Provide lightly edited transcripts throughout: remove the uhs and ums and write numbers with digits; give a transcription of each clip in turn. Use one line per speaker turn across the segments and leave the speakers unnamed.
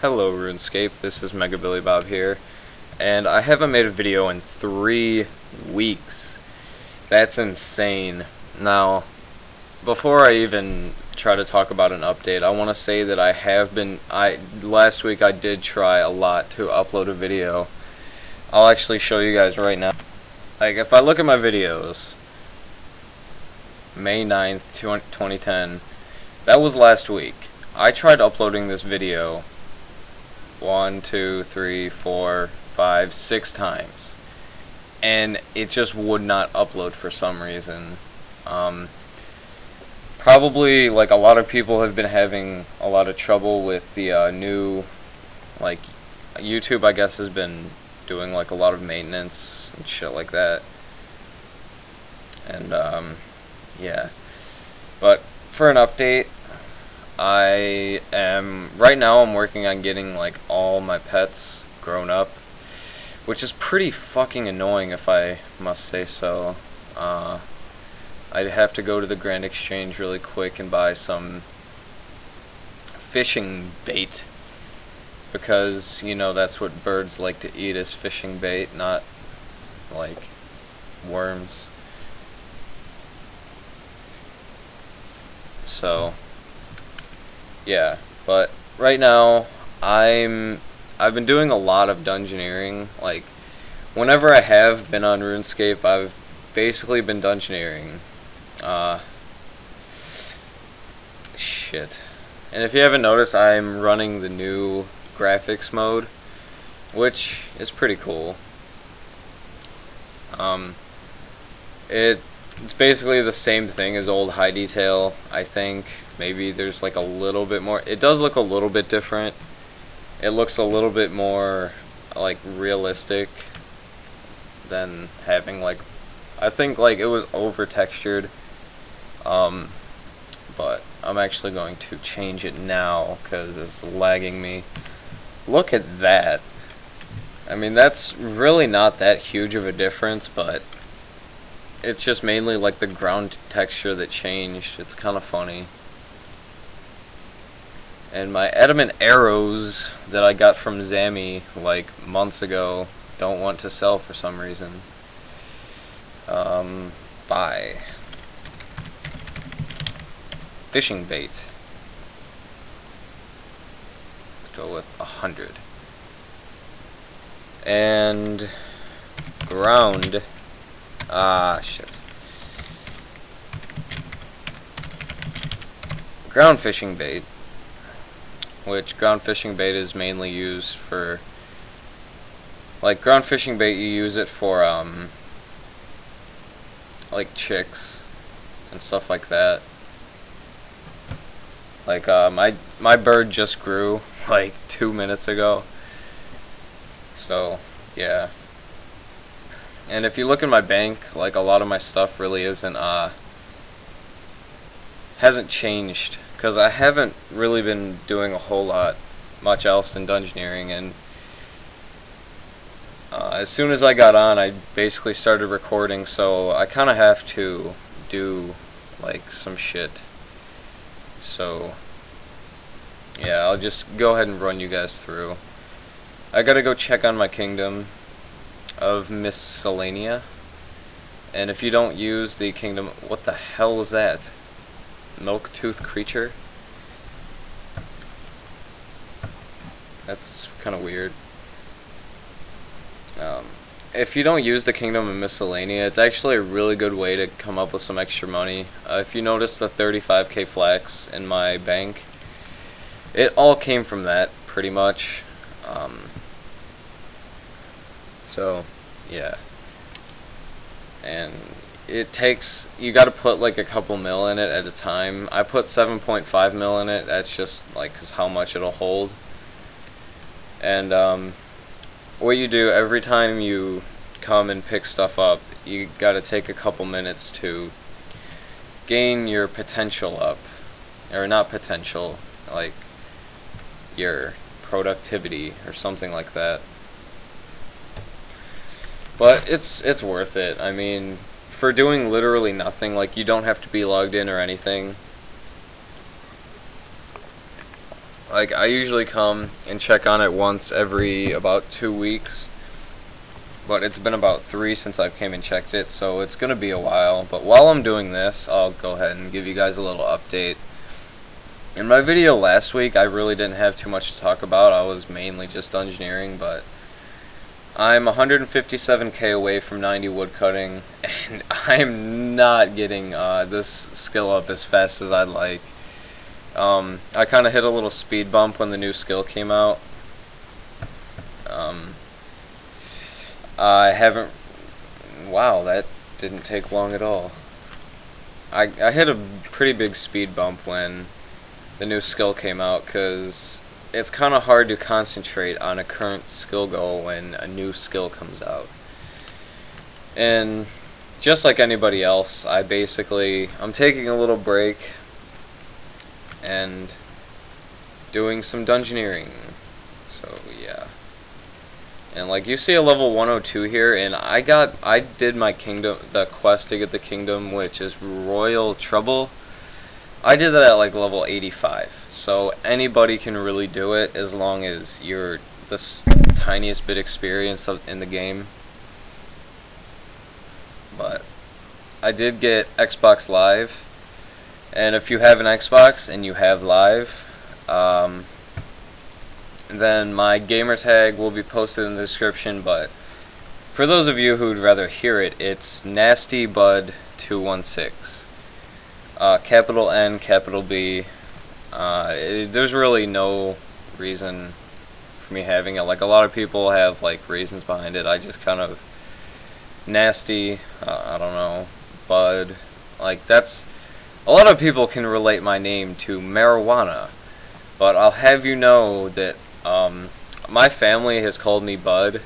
Hello RuneScape, this is Megabillybob here, and I haven't made a video in 3 weeks. That's insane. Now, before I even try to talk about an update, I want to say that last week I did try a lot to upload a video. I'll actually show you guys right now. Like, if I look at my videos, May 9th, 2010, that was last week. I tried uploading this video 1, 2, 3, 4, 5, 6 times, and it just would not upload for some reason. Probably, like, a lot of people have been having a lot of trouble with the new, like, YouTube, I guess, has been doing, like, a lot of maintenance and shit like that. And, yeah. But for an update, right now I'm working on getting, like, all my pets grown up, which is pretty fucking annoying, if I must say so. I'd have to go to the Grand Exchange really quick and buy some fishing bait, because, you know, that's what birds like to eat, is fishing bait, not, like, worms. So, yeah, but right now I've been doing a lot of dungeoneering. Like, whenever I have been on RuneScape, I've basically been dungeoneering. Shit. And if you haven't noticed, I'm running the new graphics mode, which is pretty cool. It's basically the same thing as old high detail, I think. Maybe there's, like, a little bit more. It does look a little bit different. It looks a little bit more, like, realistic than having, like, I think, like, it was over textured. But I'm actually going to change it now because it's lagging me. Look at that. I mean, that's really not that huge of a difference, but it's just mainly, like, the ground texture that changed. It's kind of funny. And my adamant arrows that I got from Zammy, like, months ago, don't want to sell for some reason. Buy. Fishing bait. Let's go with 100. And ground. Shit. Ground fishing bait. Which ground fishing bait is mainly used for, like, ground fishing bait, you use it for, like, chicks and stuff like that. Like, my bird just grew, like, 2 minutes ago. So, yeah. And if you look in my bank, like, a lot of my stuff really hasn't changed, because I haven't really been doing a whole lot much else than dungeoneering, and as soon as I got on, I basically started recording, so I kind of have to do, like, some shit. So, yeah, I'll just go ahead and run you guys through. I gotta go check on my kingdom of Miscellanea, and if you don't use the kingdom, what the hell was that? Milk tooth creature? That's kind of weird. If you don't use the kingdom of Miscellanea, it's actually a really good way to come up with some extra money. If you notice the 35k flax in my bank, it all came from that, pretty much. So, yeah. And it takes, you gotta put, like, a couple mil in it at a time. I put 7.5 mil in it. That's just, like, 'cause how much it'll hold. And what you do every time you come and pick stuff up, you gotta take a couple minutes to gain your potential up, or not potential, like, your productivity or something like that. But it's worth it. I mean, for doing literally nothing, like, you don't have to be logged in or anything. Like, I usually come and check on it once every about 2 weeks, but it's been about 3 since I came and checked it, so it's gonna be a while. But while I'm doing this, I'll go ahead and give you guys a little update. In my video last week, I really didn't have too much to talk about. I was mainly just dungeoneering, but I'm 157k away from 90 woodcutting, and I'm not getting this skill up as fast as I'd like. I kind of hit a little speed bump when the new skill came out. I haven't... Wow, that didn't take long at all. I hit a pretty big speed bump when the new skill came out, because it's kind of hard to concentrate on a current skill goal when a new skill comes out. And just like anybody else, I'm taking a little break and doing some dungeoneering. So yeah. And like you see a level 102 here, and I did my kingdom, the quest to get the kingdom, which is Royal Trouble. I did that at like level 85, so anybody can really do it as long as you're the tiniest bit experienced in the game. But I did get Xbox Live, and if you have an Xbox and you have Live, then my gamer tag will be posted in the description. But for those of you who'd rather hear it, it's NastyBud216. Capital N, capital B. There's really no reason for me having it. Like, a lot of people have like reasons behind it. I just kind of nasty. I don't know, Bud. Like, that's a lot of people can relate my name to marijuana, but I'll have you know that my family has called me Bud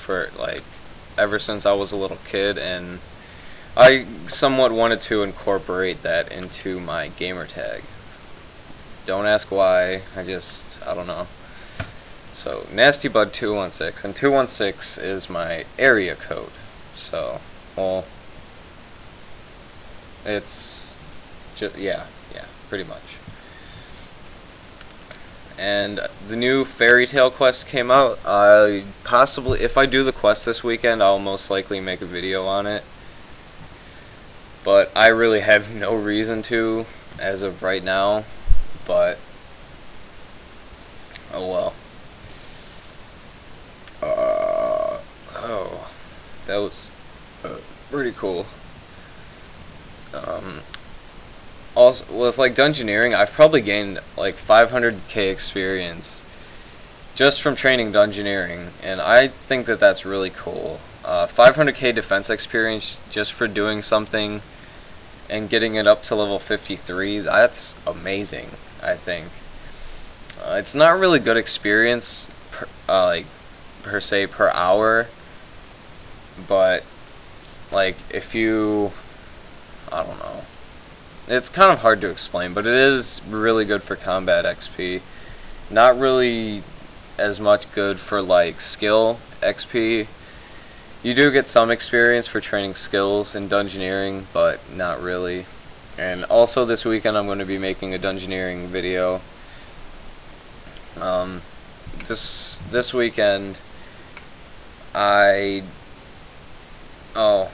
for like ever since I was a little kid, and I somewhat wanted to incorporate that into my gamer tag. Don't ask why, I don't know. So, NastyBud216, and 216 is my area code. So, well, it's just, yeah, pretty much. And the new Fairy Tale quest came out. If I do the quest this weekend, I'll most likely make a video on it. But I really have no reason to, as of right now, but, oh well. Oh, that was pretty cool. Also, with like dungeoneering, I've probably gained like 500k experience just from training dungeoneering, and I think that that's really cool. 500k defense experience just for doing something and getting it up to level 53, that's amazing, I think. It's not really good experience per se per hour, but like if you, I don't know, it's kind of hard to explain, but it is really good for combat XP. Not really as much good for like skill XP. You do get some experience for training skills in dungeoneering, but not really. And also this weekend I'm going to be making a dungeoneering video. This weekend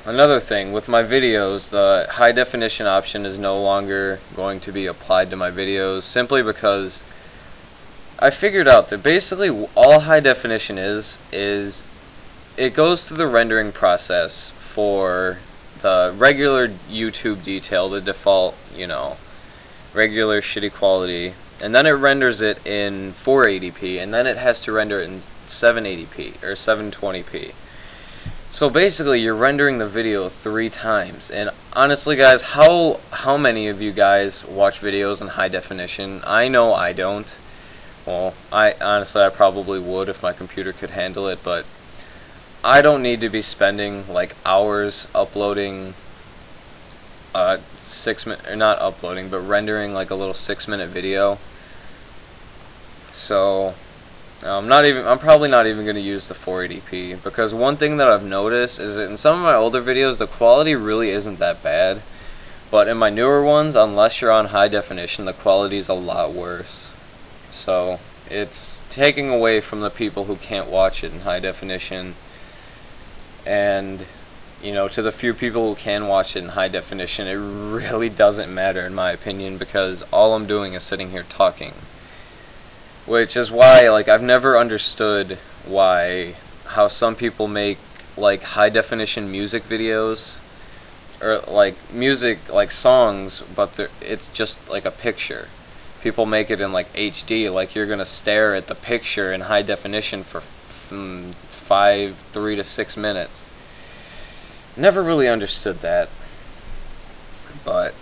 another thing, with my videos, the high definition option is no longer going to be applied to my videos, simply because I figured out that basically all high definition is it goes through the rendering process for the regular YouTube detail, the default, you know, regular shitty quality, and then it renders it in 480p, and then it has to render it in 780p or 720p. So basically you're rendering the video 3 times, and honestly guys, how many of you guys watch videos in high definition? I know I don't. Well, honestly I probably would if my computer could handle it, but I don't need to be spending like hours uploading not uploading, but rendering like a little 6-minute video. So I'm probably not even going to use the 480p, because one thing that I've noticed is that in some of my older videos the quality really isn't that bad, but in my newer ones, unless you're on high definition, the quality is a lot worse. So it's taking away from the people who can't watch it in high definition, and you know, to the few people who can watch it in high definition, it really doesn't matter in my opinion, because all I'm doing is sitting here talking. Which is why, like, I've never understood how some people make like high definition music videos, or like music, like songs, but it's just like a picture. People make it in like HD, like you're gonna stare at the picture in high definition for 3 to 6 minutes. Never really understood that, but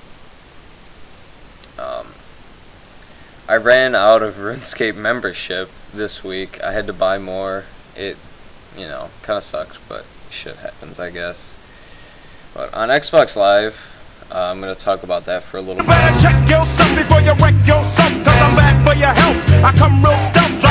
I ran out of RuneScape membership this week. I had to buy more. It, you know, kind of sucks, but shit happens, I guess. But on Xbox Live, I'm going to talk about that for a little bit.
Check yourself before you wreck yourself, 'cause I'm back for your help. I come real stumped.